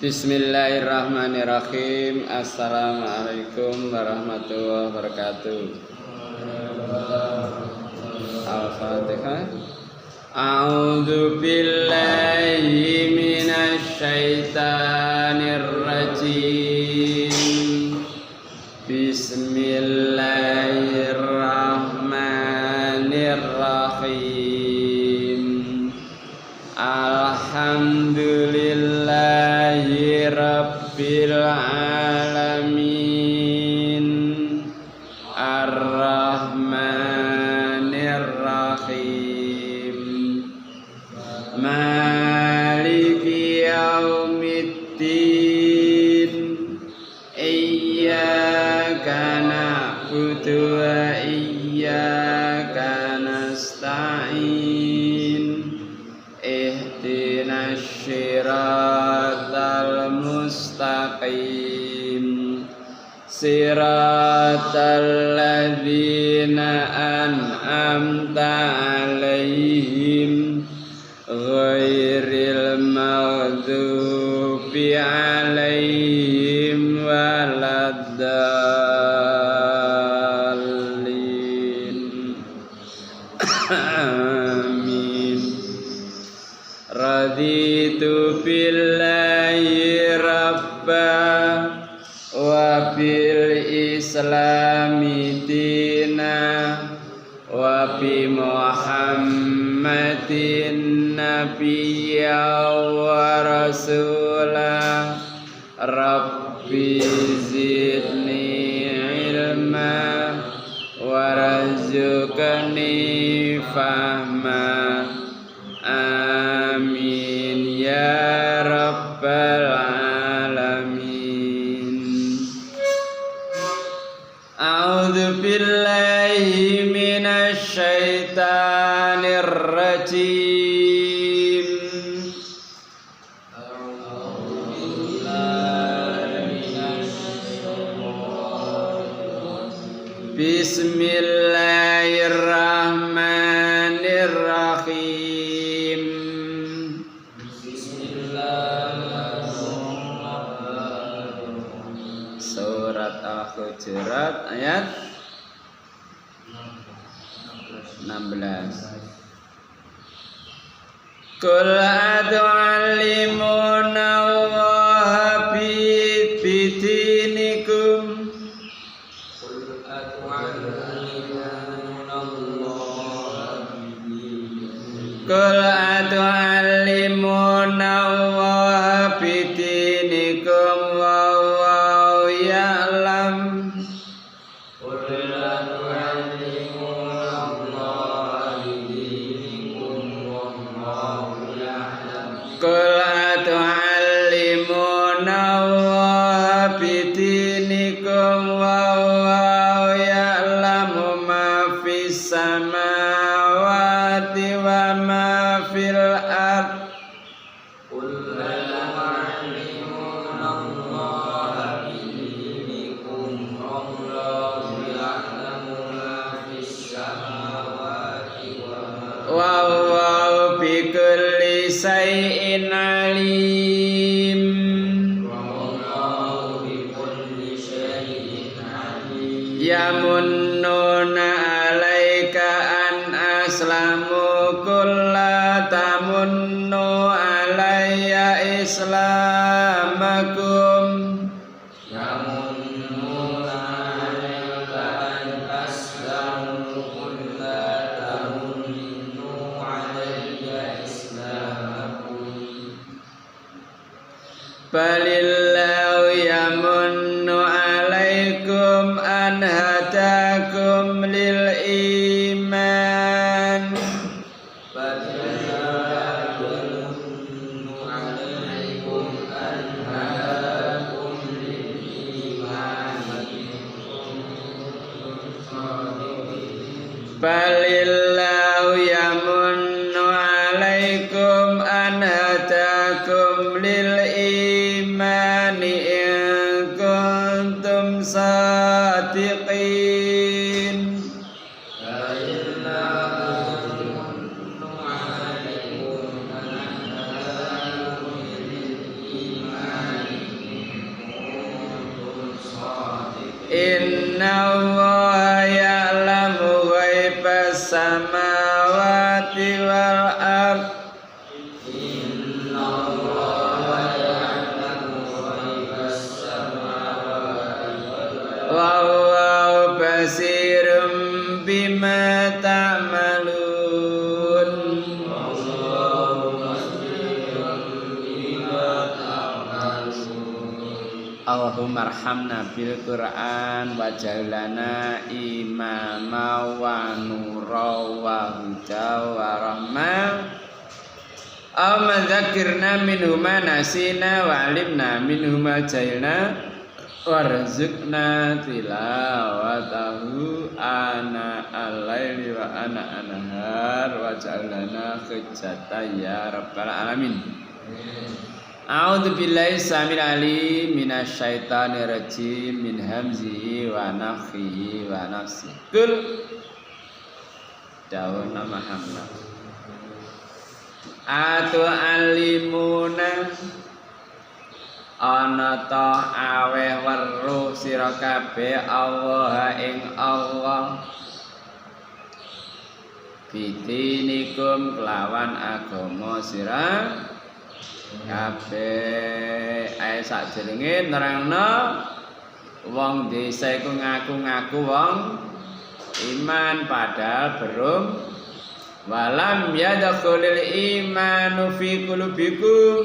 Bismillahirrahmanirrahim. Assalamualaikum warahmatullahi wabarakatuh. Al-Fatihah. A'udzu billahi minasy syaithanir rajim. Bismillahirrahmanirrahim. Alhamdulillahi rabbil alamin. Ar-Rahmanir Rahim. Maliki yaumiddin. Iyyaka na'budu wa iyyaka nasta'in. Ihdinas siratal mustaqim. Siratal ladzina an'amta 'alaihim ghairil maghdubi 'alaihim waladdallin. Amin. Raditu billahi rabba wa bil islami dina wa bi muhammadin nabiyya wa rasula. Rabbi zidni ilma warzuqni fahma. Amin ya rabbal alamin. A'udzu billahi minasy syaithanir rajim. Bismillahirrahmanirrahim. Surat Al-Hujurat ayat 16. Qul atu'allimuna Allaha bidinikum. Qul atu'allimuna Allaha bidinikum wallahu ya'lam. Qul atu'allimuna Allaha bidinikum wallahu ya'lam. Qul atu'allimuna Allaha bidinikum wallahu ya'lamu ma fis samawati wa ma fil ard. Qul atu'allimuna Allaha bidinikum wallahu ya'lamu ma fis samawati wallahu bikulli syai'in alim. Wallahu bikulli syai'in alim. Yamunnuna 'alaika an aslamu kulla tamunnu 'alayya islamakum. Yamunnuna 'alaika an aslamu kulla tamunnu 'alayya islamakum. Balillahu yamunnu 'alaikum an hadakum lil iman. Balillahu yamunnu 'alaikum an hadakum lil iman. Balillahu yamunnu 'alaikum an hadakum lil imani in kuntum sadiqin. Balillahu yamunnu 'alaikum an hadakum lil iman. Innallaha ya'lamu ghaibas samawati wal ardh. Wallahu basirum bima ta'malun. Allahumma arhamna bil Qur'an waj'alna imama wa nura wa huda wa rahmah. Allahumma dzakirna minhu ma nasina wa 'alimna minhu ma jahilna warzuqna tilawatahu ana al-laili wa ana an-nahar waj'alna hujjatan ya rabbal alamin. A'udzu billahi samil alim minasyaitonir rajim min hamzihi wa nafthihi wa nafsihi. Kul dawuhna Muhammad atu alimuna ana ta aweh weruh sira kabeh Allah ing Allah bidinikum kelawan agama sira kabeh. Ae sakjenenge nerangno wong desa iku ngaku-ngaku wong iman padahal belum walam yadkhulul imanu fi qulubikum.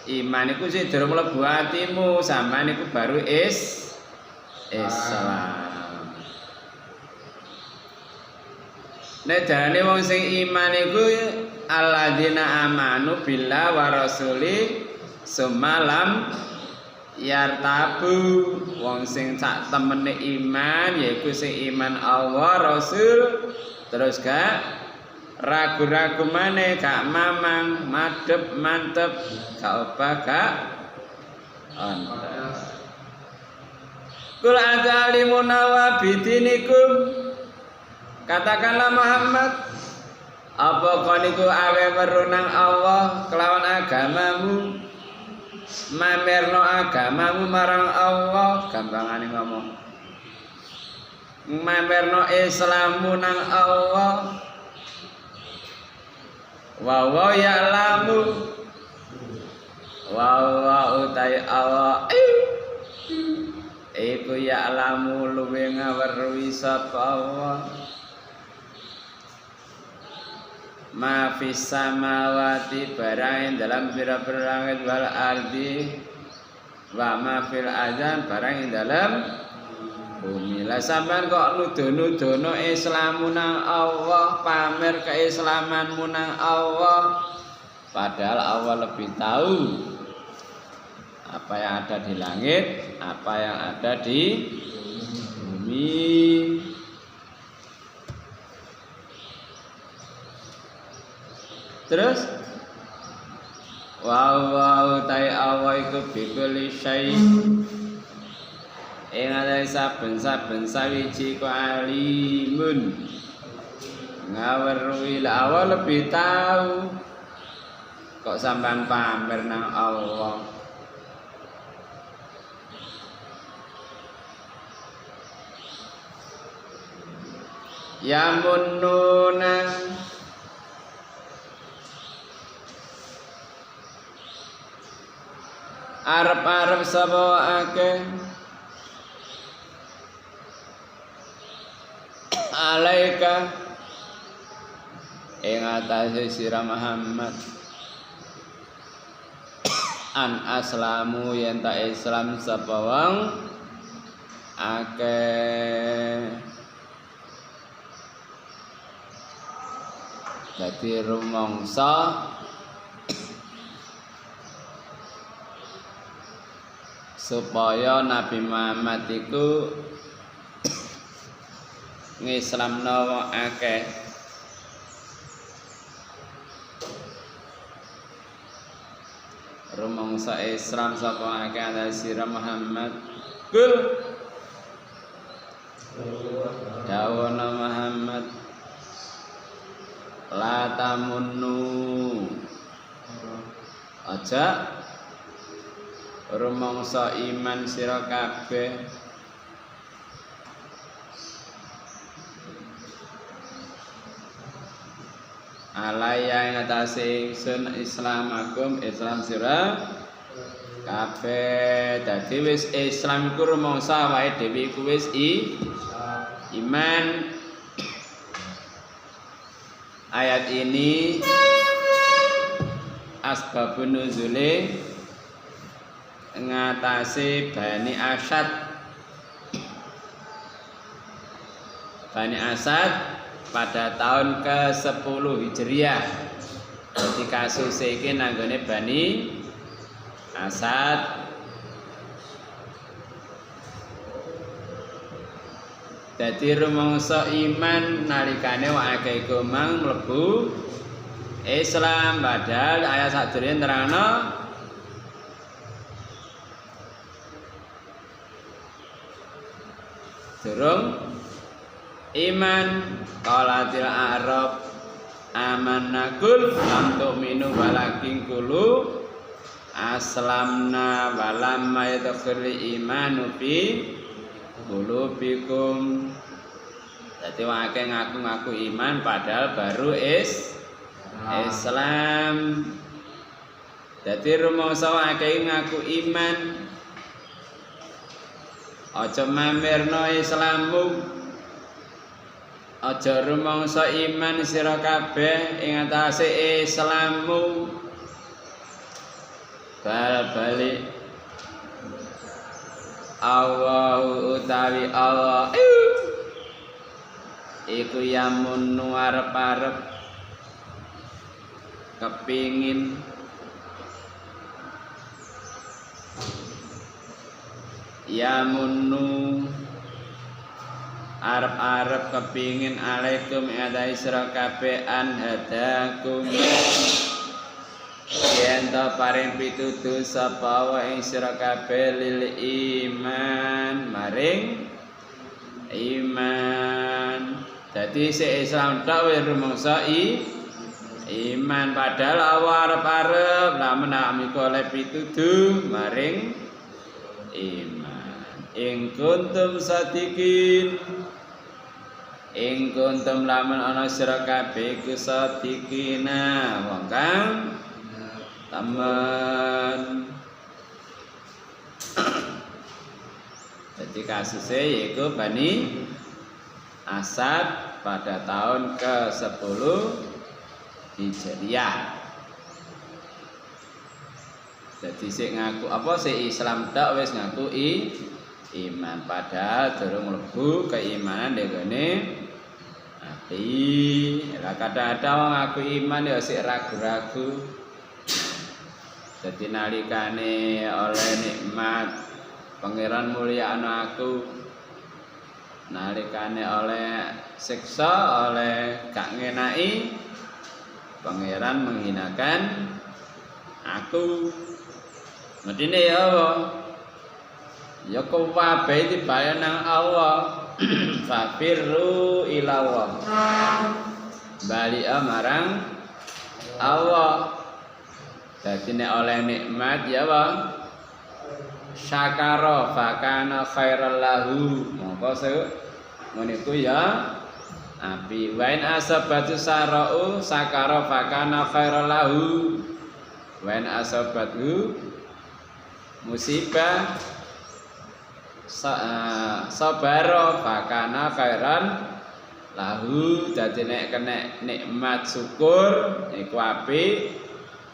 Iman iku sing durung mlebu atimu, sampean iku baru Islam. Nek jarane wong sing iman iku alladzina amanu billah wa rasuli sumalam yartabu. Wong sing sak temene iman yaiku sing iman Allah Rasul terus gak ragu-ragu maneh, gak mamang, madep, mantep, gak obah, gak ontes. Kul atalimuna wa bidinikum. Katakanlah Muhammad, apa koniku awe merunang Allah kelawan agamamu, mamerno agamamu marang Allah, gampangane ngomong. Mamerno Islammu nang Allah. Wa ya'lamu wa utai Allah iku ya'lamu luwe ngaweruhi sapa Allah ma fis samawati barang dalam pira-pira langit wal ardi wa ma fil adzan barang dalam bumi. Lah sampean kok nuduh-nuduhno Islamu nang Allah, pamer keislamanmu nang Allah, padahal Allah lebih tahu apa yang ada di langit, apa yang ada di bumi. Terus wa ta'i Allah iku bikuli syai' ing ate saben-saben sawiji ku alimun ngaweruhi. Awal lebih tahu kok sampean pamer nang Allah. Ya munnuna arep-arep sapa akeh alaika ing atase sira Muhammad an aslamu yen ta Islam sapa wong akeh. Dadi rumangsa supaya Nabi Muhammad iku ngislamno wong akeh. Rumangsa Islam sapa akeh ana sira Muhammad. Kul dawuhna Muhammad la tamunnu aja rumangsa iman sira kabeh alaya ing atase ingsun islamakum Islam sira kabeh. Dadi wis Islam iku rumangsa awake dhewe iku wis iman. Ayat ini asbabun nuzule ngatasi Bani Asad. Bani Asad pada tahun ke-10 Hijriah. Jadi kasus iki nanggone Bani Asad. Dadi rumangsa iman nalikane wae iku mang mlebu Islam, padahal ayat sadurunge nerangno durung iman. Qalatil a'rab amannakul lam tu'minu walakin qulu aslamna walamma yadkhul imanu fi qulubikum. Dadi wae ngaku-ngaku iman padahal baru Islam. Dadi rumangsa wae ngaku iman aja mamerno Islammu, aja rumangsa iman sira kabeh ing atase Islammu. Bal-balik Allahu utawi Allah iku yamun arep-arep kepingin yamunnu arep-arep kepingin alaikum adai sira kabeh an hadakum yen ta paring pituduh sapa wae ing sira kabeh lil iman maring iman. Dadi si Islam tok wis rumangsa iman padahal awak arep-arep lamun amiku oleh pituduh maring iman. Ing kuntum sadikin, ing kuntum lamun ana sira kabeh iku sadikina wong kang temen. Jadi kasusnya yaitu Bani Asad pada tahun ke-10 Hijriah. Jadi si ngaku apa si Islam tok wis ngaku iman padahal durung mlebu keimanan dene ati. Lah kadang-kadang wong ngaku iman ya sik ragu-ragu. Jadi nalikane oleh nikmat Pangeran mulia aku, nalikane oleh siksa oleh gak ngenai, Pangeran menghinakan aku. Medine ya Allah, ya kabeh dibayar nang Allah. Fafirru ila Allah, bali marang Allah. Dadi nek oleh nikmat ya Allah, syakara fakana khairal lahu, mongko ngene ku ya api. Wa in asabatu sarau sakara fakana khairal lahu, wa in asabatu musibah sabara fakana khairan lahu. Dadi nek kena nikmat syukur iku apik,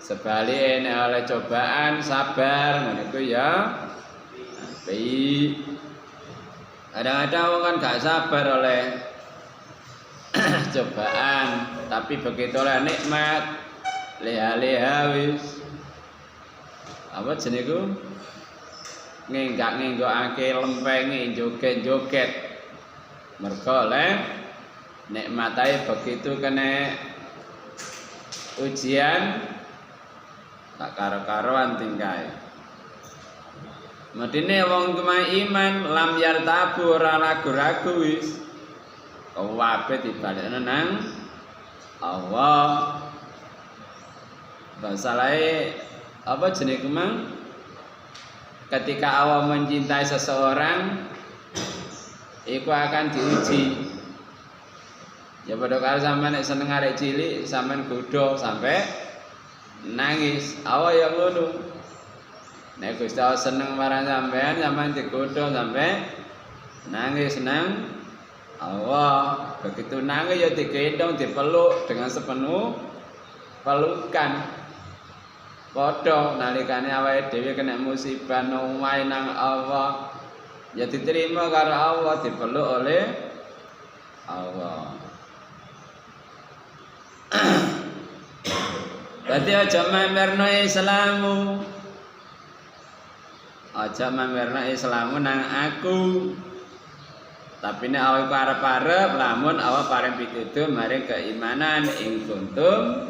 sebaliknya nek oleh cobaan sabar ngono iku ya apik. Kadang-kadang wong kan gak sabar oleh cobaan, tapi begitu oleh nikmat leha-leha wis apa jenenge iku ngenggak-ngenggokake lempenge joget-joget. Mergo oleh nikmat ae begitu kena ujian tak karo-karoan tingkae. Medine wong cuma iman lam yartabu ora ragu-ragu wis. Kabeh dibalekno nang Allah. Masalahe apa jenenge mang? Ketika Allah mencintai seseorang, itu akan diuji. Ya padha karo sampean nek seneng arek cilik sampean godho sampai nangis. Awak ya ngono. Nek Gusti Allah seneng marang sampean, sampean digodho sampai nangis nang Allah. Begitu nangis ya digendong, dipeluk dengan sepenuh pelukan. Padha nalikane awake dhewe kena musibah nang omahe nang Allah, ya diterima karo Allah, dipeluk oleh Allah. Berarti aja mamerno Islamu. Aja mamerno Islamu nang aku. Tapi nek awake arep-arep lamun awak paring pitutur maring keimanan ing kuntum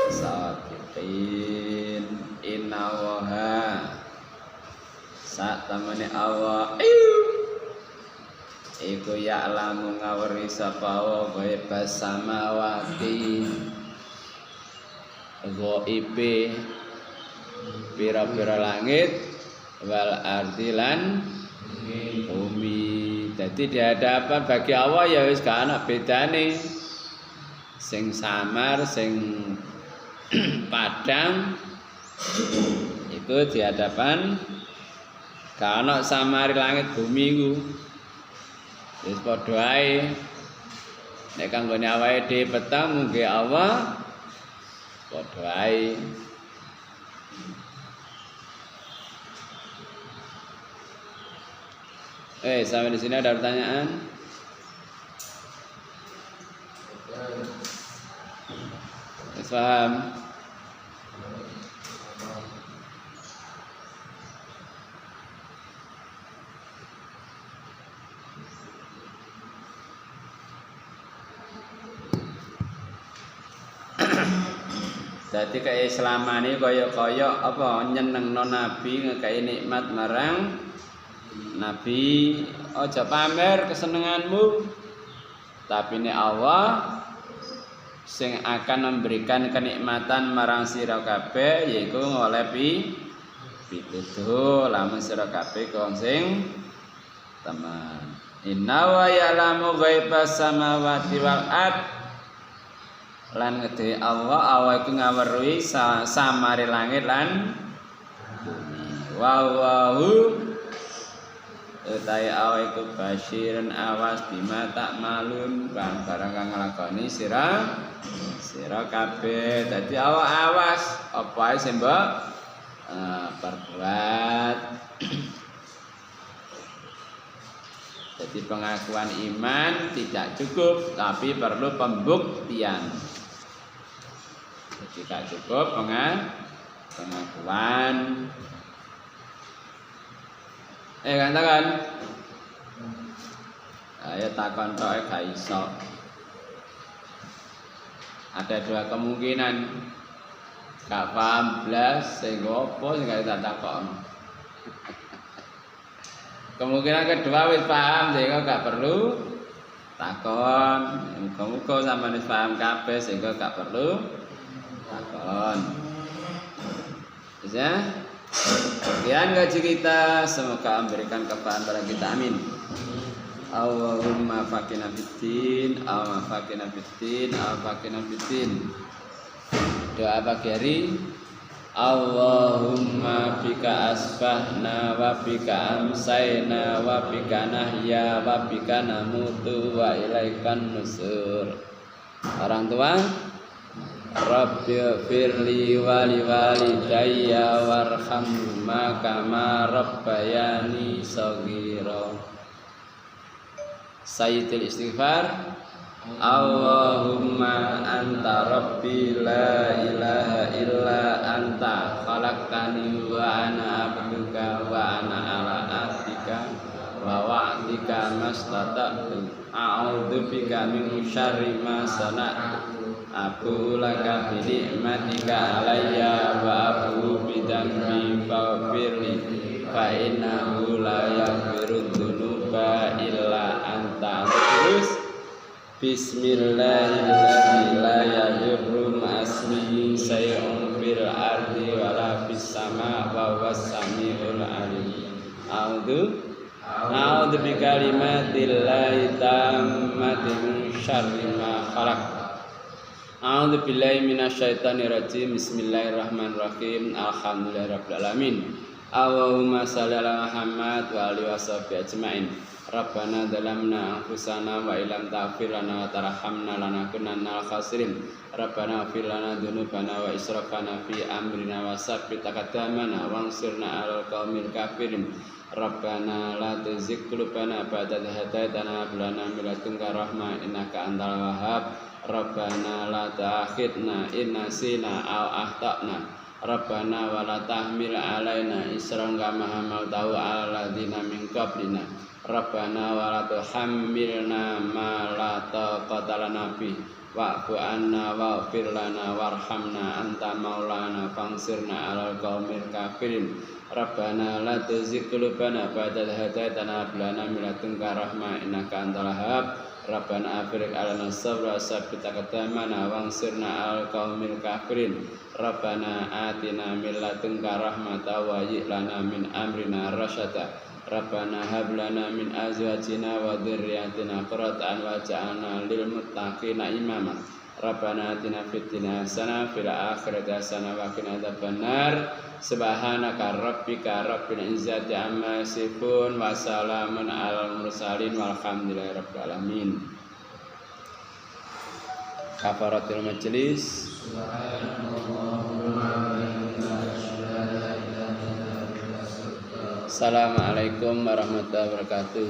sakitin innallaha sak temene Allah iku ya'lamu ngaweri sapa wa ghaibas samawati ghaibe pira-pira langit wal ardi lan bumi. Jadi di hadapan bagi Allah ya wis gak ana bedane. Sing samar, sing padang itu di hadapan gak ana samari langit bumi iku. Wis padha ae. Nek kanggone awake dhewe petang mungge Allah padha ae. Sampai di sini ada pertanyaan? Paham? Jadi keislaman ini kaya-kaya apa nyenengno Nabi ngekei nikmat marang Nabi. Aja pamer kesenenganmu, tapi ini Allah sing akan memberikan kenikmatan marang sira kabeh, yaiku ngolehi pitutur lamun sira kabeh kong sing teman. Inna wa ya'lamu ghaibas samawati wal ard. Lan ngedhe Allah iku ngaweruhi samare langit lan bumi. Wallahu utai Allah iku basyirun awas bima tak malun bang barang kang nglakoni sira kabeh. Dadi Allah awas apa ae sing mbok perbuat. Jadi pengakuan iman tidak cukup, tapi perlu pembuktian. Jadi tidak cukup pengakuan. Katakan. Ayo takon tok gak iso. Ada dua kemungkinan. Gak paham blas sing opo sing gak takon. Kemungkinan kedua wis paham sehingga gak perlu takon. Muga-muga sampeyan wis paham kabeh sehingga gak perlu takon. Ya. Sekian ngaji kita, semoga memberikan kefahaman pada kita. Amin. Allahumma faqina fiddin, Allahumma faqina fiddin, Allahumma faqina fiddin. Doa pagi hari. Allahumma bika asbahna wa bika amsayna wa bika nahya wa bika namutu wa ilaikan nusur. Orang tua, Rabbi firli wali walidayya warhamhuma kama rabbayani shaghira. Sayyidul istighfar. Allahumma anta rabbi la ilaha illa anta khalaqtani wa ana abduka wa ana ala ahdika wa wa'dika mastata'tu a'udzu bika min syarri ma sana'tu abu laka bi ni'matika alayya wa abu bi dzambi faghfirli fa innahu la yaghfiru dzunuba illa anta. Terus Bismillahirrahmanirrahim. La yadurru ma'asmihi syai'un fil ardi wala fis sama' wa huwas samiul alim. A'udzu A'udzu bikalimatillahi tammati min syarri ma khalaq. A'udzu billahi minasyaitonir rajim. Bismillahirrahmanirrahim. Alhamdulillahirabbil alamin. Allahumma shalli ala Muhammad wa alihi washabihi ajmain. Rabbana zalamna anfusana wa illam taghfir lana wa tarhamna lanakunanna minal khasirin. Rabbana ighfir lana dzunubana wa israfana fi amrina wa tsabbit aqdamana wansurna 'alal qaumil kafirin. Rabbana la tuzigh qulubana ba'da idh hadaytana wa hab lana min ladunka rahmah innaka antal wahhab. Rabbana la ta'akhidna in nasina aw akhtana. Rabbana wa la tahmil 'alaina isran kama hamaltahu 'alal ladzina min qablina. Rabbana wa la tuhammilna ma la taqata lana bih wa'fu 'anna waghfir lana warhamna anta maulana fansurna 'alal qaumil kafirin. Rabbana la tuzigh qulubana ba'da idh hadaytana wa hab lana min ladunka rahmah innaka antal wahhab. Rabbana afrigh 'alaina sabra wa tsabbit aqdamana wansurna 'alal qaumil kafirin. Rabbana atina min ladunka rahmatan wa hayyi' lana min amrina rasyada. Rabbana hab lana min azwajina wa dzurriyyatina qurrata a'yun waj'alna lil muttaqina imama. Rabbana atina fid dunya hasanah fil akhirati hasanah wa qina adzabannar. Subhanaka rabbika rabbil izzati amma yasifun wa salamun alal mursalin walhamdulillahi rabbil alamin. Kafaratul majlis. Assalamualaikum warahmatullahi wabarakatuh.